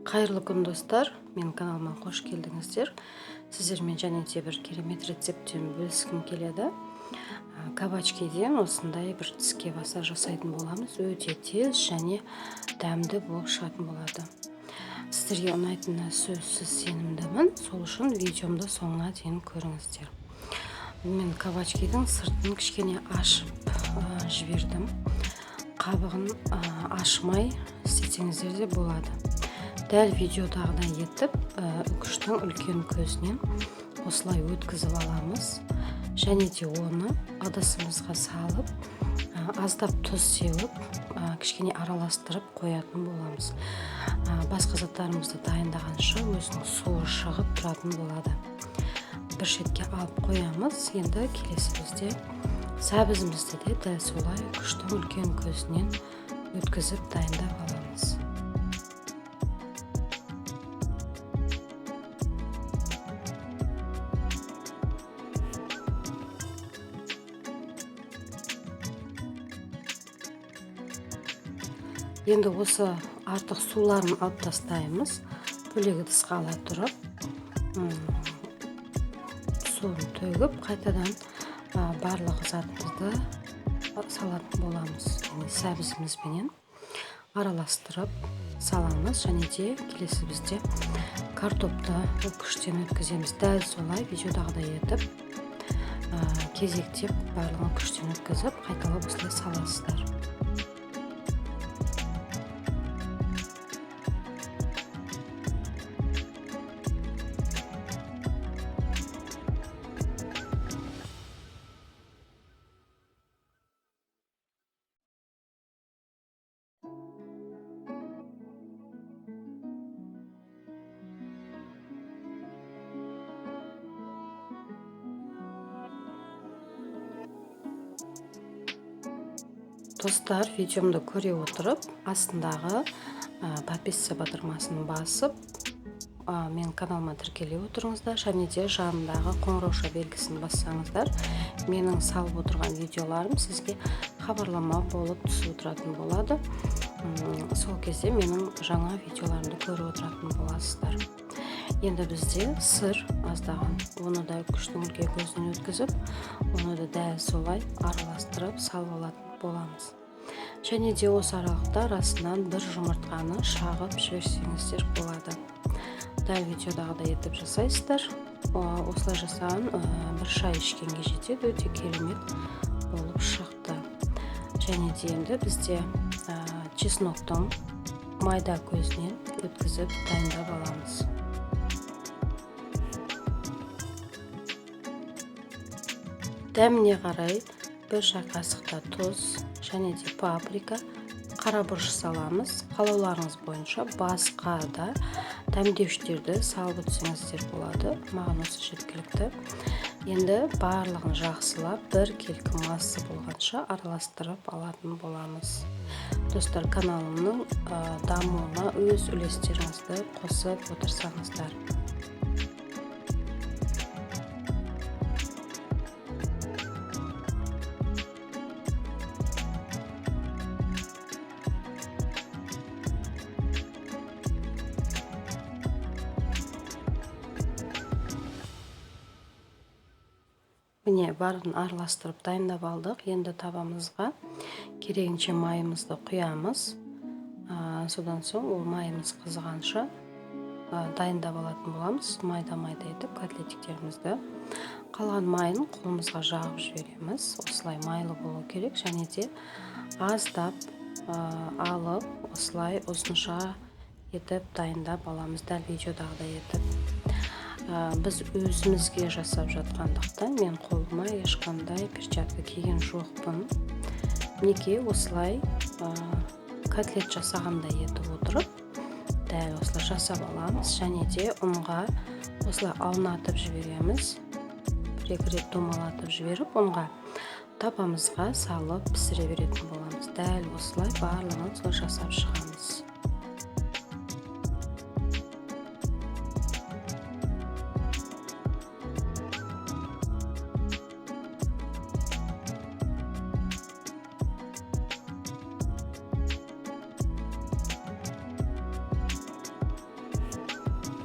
Қайырлы күн достар, менің каналыма қош келдіңіздер. Сіздермен және де бір керемет рецептпен бөліскім келеді. Кабачкиден осындай бір тіске массаж жасайтын боламыз. Өте тез және дәмді болып шығатын болады. Сіздерге ұнайтынына сөзсіз сенімдімін. Сол үшін видеомды соңына дейін көріңіздер. Мен кабачкидің сыртын кішкене ашып жібердім. Қабығын ашмай істесеңіздер де болады. Дәл видеодағыдай етіп, үкіштің үлкен көзінен осылай өткізіп аламыз. Және де оны ыдысымызға салып, аздап тұз сеуіп, кішкене араластырып қоятын боламыз. Басқа заттарымызды дайындағанша өзінің суы шығып тұратын болады. Bir шетке алып қоямыз. Енді келесі бізде сәбізімізді де дәл солай үкіштің үлкен көзінен өткізіп дайындап аламыз. Енді осы артық суларын алып тастаймыз. Бөлек ыдысқа ала тұрып, суын төгіп, қайтадан барлық затымызды салатын боламыз. Сәбізімізбенен араластырып саламыз. Және де келесі бізде картопты үкіштен өткіземіз. Дәл солай видеодағыдай етіп, кезектеп барлығын үкіштен өткізіп, қайталап осылай саласыздар. Достар, видеомды көре отырып, астындағы подписаться батырмасын басып, мен каналыма тіркеле отырыңыздар, және де жанындағы қоңырауша белгісін бассаңыздар, менің салып отырған видеоларым сізге хабарлама болып түсіп отыратын болады. Сол кезде менің жаңа видеоларымды көріп отыратын боласыздар. Енді бізде сыр аздаған, оны да үкіштің үлкен көзінен өткізіп, оны да дәл солай араластырып салып алатын боламыз. Және де осы аралықта арасынан бір жұмыртқаны шағып жіберсеңіздер болады. Дәл видеодағыдай етіп жасайсыздар. Осылай жасаған бір шай ішкенге жетеді, өте керемет болып шықты. Және де енді бізде чесноктың майда көзінен өткізіп дайындап аламыз. Дәміне қарай бір шай қасықта тұз және де паприка, қара бұрыш саламыз. Қалауларыңыз бойынша басқа да дәмдеуштерді салып өтсеңіздер болады. Маған осы жеткілікті. Енді барлығын жақсылап бір келкі масса болғанша араластырып алатын боламыз. Достар, каналымның дамуына өз үлестеріңізді қосып отырсаңыздар. Міне, барын араластырып дайындап алдық. Енді табамызға керегінше майымызды құямыз. Содан соң ол майымыз қызғанша дайындап алатын боламыз. Майда етіп котлетиктерімізді. Қалған майын қолымызға жағып жібереміз. Осылай майлы болу керек. Және де аздап алып, осылай ұзынша етіп дайындап аламыз. Дәл видеодағыдай етіп. Біз өзімізге жасап жатқандықтан мен қолыма ешқандай перчатка киген жоқпын. Неге осылай котлет жасағандай етіп отырып, дәл осылай жасап аламыз. Және де ұнға осылай аунатып жібереміз. Бір-екі рет домалатып жіберіп, ұнға табамызға салып пісіре беретін боламыз. Дәл осылай барлығын солай жасап шығамыз.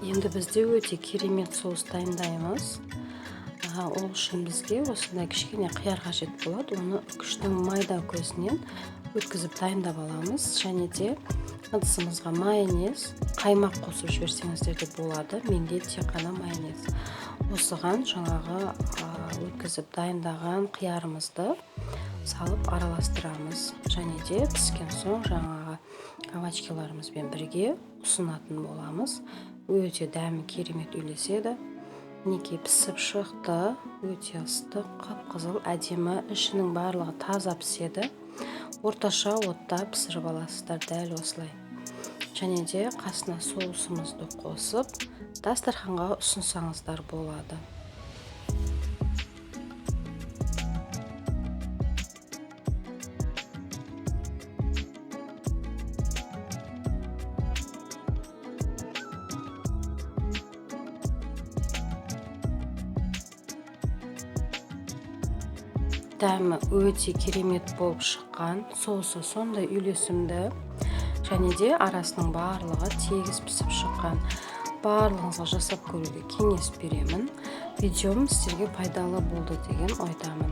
Енді бізде өте керемет соус дайындаймыз. Ол үшін бізге осындай кішкене қияр қажет болады. Оны үкіштің майда көзінен өткізіп дайындап аламыз. Және де ыдысымызға майонез, қаймақ қосып жіберсеңіздер де болады. Менде тек қана майонез. Осыған жаңағы өткізіп дайындаған қиярымызды салып араластырамыз. Және де піскен соң жаңағы кабачкаларымызбен бірге ұсынатын боламыз. Өте дәмі керемет үйлеседі. Мінекей пісіп шықты, өте ыстық, қып-қызыл, әдемі, ішінің барлығы таза піседі. Орташа отта пісіріп аласыздар дәл осылай. Және де қасына соусымызды қосып, дастарханға ұсынсаңыздар болады. Дәмі өте керемет болып шыққан, соусы сондай үйлесімді, және де арасының барлығы тегіс пісіп шыққан. Барлығыңызға жасап көруге кеңес беремін. Видеом сіздерге пайдалы болды деген ойдамын.